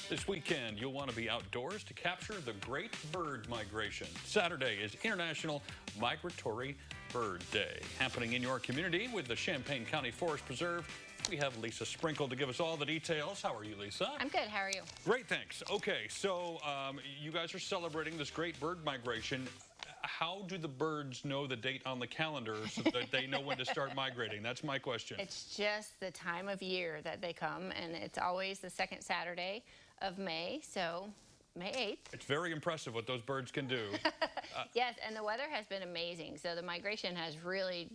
This weekend, you'll want to be outdoors to capture the great bird migration. Saturday is International Migratory Bird Day, happening in your community with the Champaign County Forest Preserve. We have Lisa Sprinkle to give us all the details. How are you, Lisa? I'm good. How are you? Great, thanks. Okay, so you guys are celebrating this great bird migration. How do the birds know the date on the calendar so that they know when to start migrating? That's my question. It's just the time of year that they come, and it's always the second Saturday of May, so May 8th. It's very impressive what those birds can do. Yes, and the weather has been amazing, so the migration has really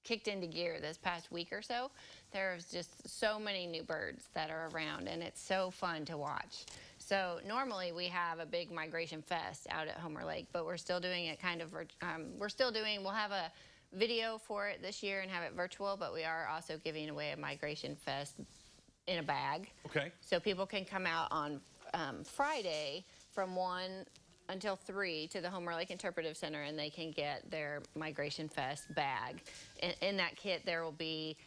kicked into gear this past week or so. There's just so many new birds that are around, and it's so fun to watch. So normally we have a big migration fest out at Homer Lake, but we're still doing it kind of, we'll have a video for it this year and have it virtual, but we are also giving away a migration fest in a bag. Okay. So people can come out on Friday from 1 until 3 to the Homer Lake Interpretive Center, and they can get their Migration Fest bag. In that kit, there will be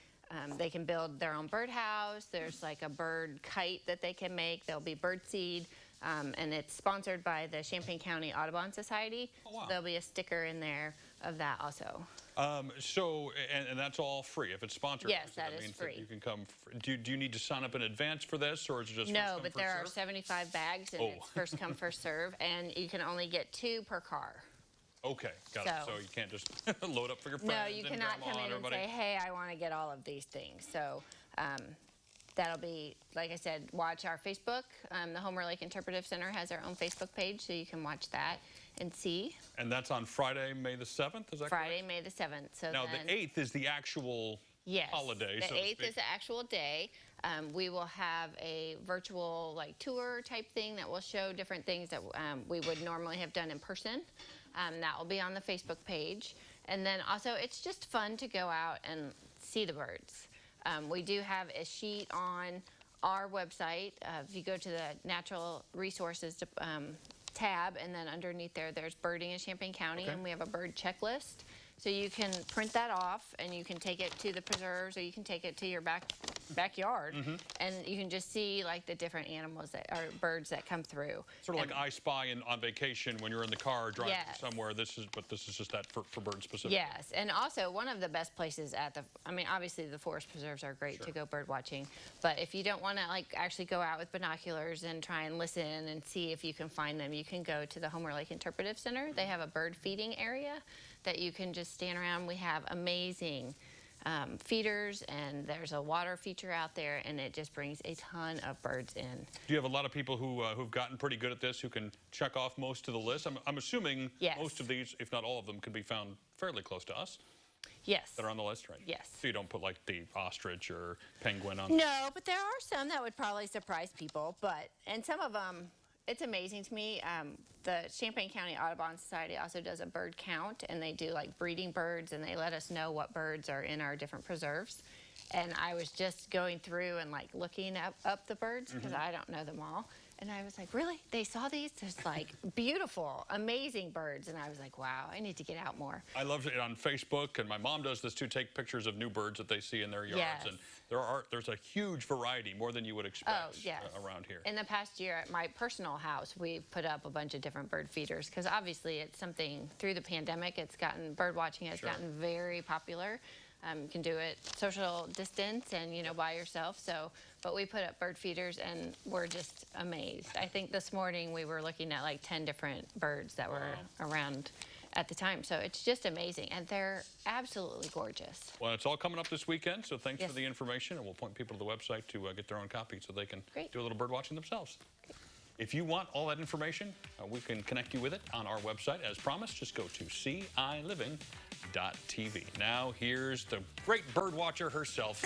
they can build their own birdhouse. There's like a bird kite that they can make. There'll be bird seed, and it's sponsored by the Champaign County Audubon Society. Oh, wow. So there'll be a sticker in there of that also. And that's all free if it's sponsored? Yes, that is free. That you can come. Do you need to sign up in advance for this, or is it just no? first come, But first there serve? are 75 bags, and it's first come, first serve, and you can only get 2 per car. Okay, got it. So you can't just load up for your friends. No, you cannot come in and say, hey, I want to get all of these things. So that'll be, like I said, watch our Facebook. The Homer Lake Interpretive Center has their own Facebook page, so you can watch that and see. And that's on Friday, May the 7th, is that Friday, correct? May the 7th. So now, the 8th is the actual holiday, the so to 8th speak. is the actual day. We will have a virtual tour type thing that will show different things that we would normally have done in person. That will be on the Facebook page. And then also, it's just fun to go out and see the birds. We do have a sheet on our website. If you go to the Natural Resources tab, and then underneath there's birding in Champaign County, and we have a bird checklist. So you can print that off, and you can take it to the preserves, or you can take it to your backyard, and you can just see the different animals that are birds that come through. Sort of like I Spy on vacation when you're in the car driving somewhere. This is just that for birds specifically. Yes, and also one of the best places obviously the forest preserves are great to go bird watching, but if you don't want to actually go out with binoculars and try and listen and see if you can find them, you can go to the Homer Lake Interpretive Center. They have a bird feeding area that you can just stand around. We have amazing feeders, and there's a water feature out there, and it just brings a ton of birds in. Do you have a lot of people who've gotten pretty good at this, who can check off most of the list? I'm assuming most of these, if not all of them, can be found fairly close to us. Yes. That are on the list, right? Yes. So you don't put the ostrich or penguin on? No, but there are some that would probably surprise people, and some of them, it's amazing to me. The Champaign County Audubon Society also does a bird count, and they do breeding birds, and they let us know what birds are in our different preserves. And I was just going through and looking up the birds, because I don't know them all. And I was like, really? They saw these? There's beautiful, amazing birds. And I was like, wow, I need to get out more. I love it on Facebook, and my mom does this too, take pictures of new birds that they see in their yards. And there's a huge variety, more than you would expect around here. In the past year at my personal house, we've put up a bunch of different bird feeders, because obviously it's something through the pandemic, bird watching has gotten very popular. You can do it social distance and, by yourself. But we put up bird feeders, and we're just amazed. I think this morning we were looking at 10 different birds that were around at the time. So it's just amazing, and they're absolutely gorgeous. Well, it's all coming up this weekend, so thanks for the information, and we'll point people to the website to get their own copy so they can do a little bird watching themselves. Great. If you want all that information, we can connect you with it on our website. As promised, just go to CILiving.tv. Now, here's the great bird watcher herself,